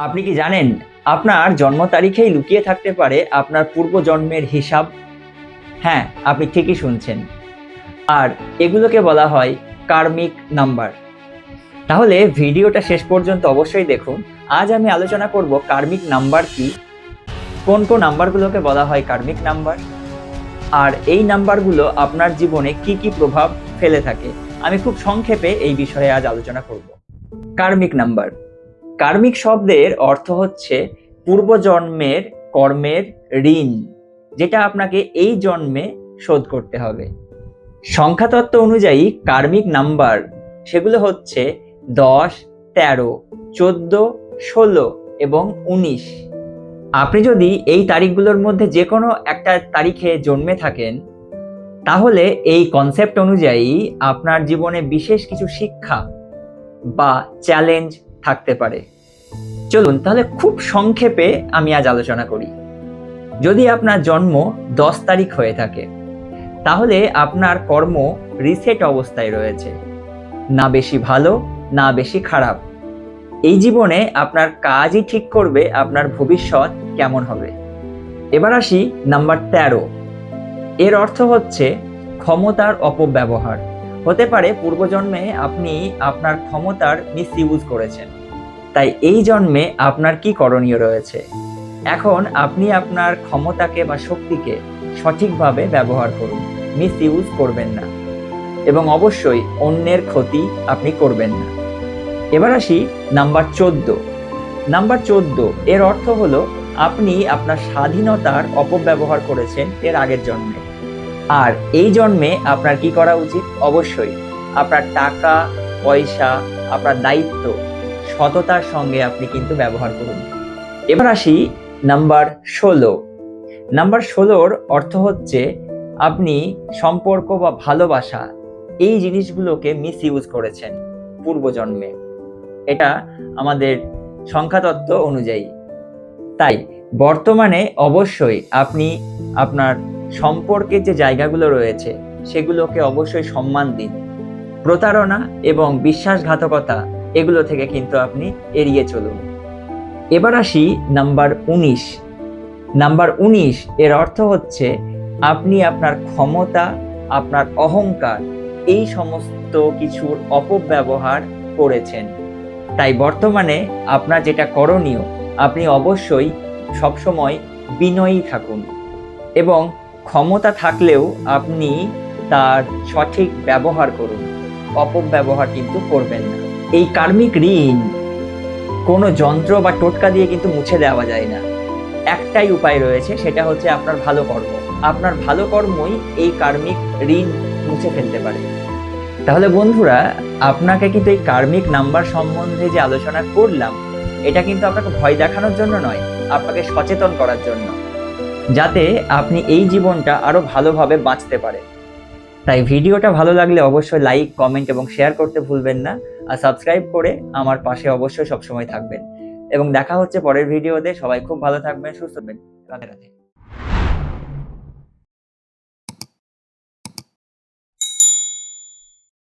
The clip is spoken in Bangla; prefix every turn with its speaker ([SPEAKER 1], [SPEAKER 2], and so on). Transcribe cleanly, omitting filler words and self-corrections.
[SPEAKER 1] আপনি কি জানেন আপনার জন্ম তারিখেই লুকিয়ে থাকতে পারে আপনার পূর্বজন্মের হিসাব? হ্যাঁ, আপনি ঠিকই শুনছেন। আর এগুলোকে বলা হয় কার্মিক নাম্বার। তাহলে ভিডিওটা শেষ পর্যন্ত অবশ্যই দেখুন। আজ আমি আলোচনা করব কার্মিক নাম্বার কি, কোন কোন নাম্বারগুলোকে বলা হয় কার্মিক নাম্বার, আর এই নাম্বারগুলো আপনার জীবনে কি কি প্রভাব ফেলে থাকে। আমি খুব সংক্ষেপে এই বিষয়ে আজ আলোচনা করব। কার্মিক নাম্বার। কার্মিক শব্দের অর্থ হচ্ছে পূর্বজন্মের কর্মের ঋণ, যেটা আপনাকে এই জন্মে শোধ করতে হবে। সংখ্যাতত্ত্ব অনুযায়ী কার্মিক নাম্বার সেগুলো হচ্ছে 10, 13, 14, 16 এবং 19। আপনি যদি এই তারিখগুলোর মধ্যে যে কোনো একটা তারিখে জন্মে থাকেন, তাহলে এই কনসেপ্ট অনুযায়ী আপনার জীবনে বিশেষ কিছু শিক্ষা বা চ্যালেঞ্জ থাকতে পারে। চলুন তাহলে খুব সংক্ষেপে আমি আজ আলোচনা করি। যদি আপনার জন্ম 10 তারিখ হয়ে থাকে, তাহলে আপনার কর্ম রিসেট অবস্থায় রয়েছে, না বেশি ভালো না বেশি খারাপ। এই জীবনে আপনার কাজই ঠিক করবে আপনার ভবিষ্যৎ কেমন হবে। এবার আসি নাম্বার 13। এর অর্থ হচ্ছে ক্ষমতার অপব্যবহার। হতে পারে পূর্বজন্মে আপনি আপনার ক্ষমতার মিসইউজ করেছেন, তাই এই জন্মে আপনার কি করণীয় রয়েছে। এখন আপনি আপনার ক্ষমতাকে বা শক্তিকে সঠিকভাবে ব্যবহার করুন, মিসইউজ করবেন না, এবং অবশ্যই অন্যের ক্ষতি আপনি করবেন না। এবার আসি নাম্বার 14। নাম্বার 14 এর অর্থ হলো আপনি আপনার স্বাধীনতার অপব্যবহার করেছেন এর আগের জন্মে। আর এই জন্মে আপনার কি করা উচিত? অবশ্যই আপনার টাকা পয়সা, আপনার দায়িত্ব সততার সঙ্গে আপনি কিন্তু ব্যবহার করুন। এবার আসি নাম্বার 16। নাম্বার 16-র অর্থ হচ্ছে আপনি সম্পর্ক বা ভালোবাসা এই জিনিসগুলোকে মিসইউজ করেছেন পূর্বজন্মে। এটা আমাদের সংখ্যাতত্ত্ব অনুযায়ী। তাই বর্তমানে অবশ্যই আপনি আপনার সম্পর্কের যে জায়গাগুলো রয়েছে সেগুলোকে অবশ্যই সম্মান দিন। প্রতারণা এবং বিশ্বাসঘাতকতা এগুলো থেকে কিন্তু আপনি এড়িয়ে চলুন। এবার আসি নাম্বার 19। নাম্বার 19 এর অর্থ হচ্ছে আপনি আপনার ক্ষমতা, আপনার অহংকার এই সমস্ত কিছুর অপব্যবহার করেছেন। তাই বর্তমানে আপনার যেটা করণীয়, আপনি অবশ্যই সবসময় বিনয়ী থাকুন এবং ক্ষমতা থাকলেও আপনি তার সঠিক ব্যবহার করুন, অপব্যবহার কিন্তু করবেন না। এই কার্মিক ঋণ কোনো যন্ত্র বা টোটকা দিয়ে কিন্তু মুছে দেওয়া যায় না। একটাই উপায় রয়েছে, সেটা হচ্ছে আপনার ভালো কর্ম। আপনার ভালো কর্মই এই কার্মিক ঋণ মুছে ফেলতে পারে। তাহলে বন্ধুরা, আপনাকে কিন্তু এই কার্মিক নাম্বার সম্বন্ধে যে আলোচনা করলাম, এটা কিন্তু আপনাকে ভয় দেখানোর জন্য নয়, আপনাকে সচেতন করার জন্য, যাতে আপনি এই জীবনটা আরো ভালোভাবে বাঁচতে পারেন। তাই ভিডিওটা ভালো লাগলে অবশ্যই লাইক, কমেন্ট এবং শেয়ার করতে ভুলবেন না। আর সাবস্ক্রাইব করে আমার পাশে অবশ্যই সবসময় থাকবেন। এবং দেখা হচ্ছে পরের ভিডিওতে। সবাই খুব ভালো থাকবেন, সুস্থ থাকবেন। রাধে রাধে।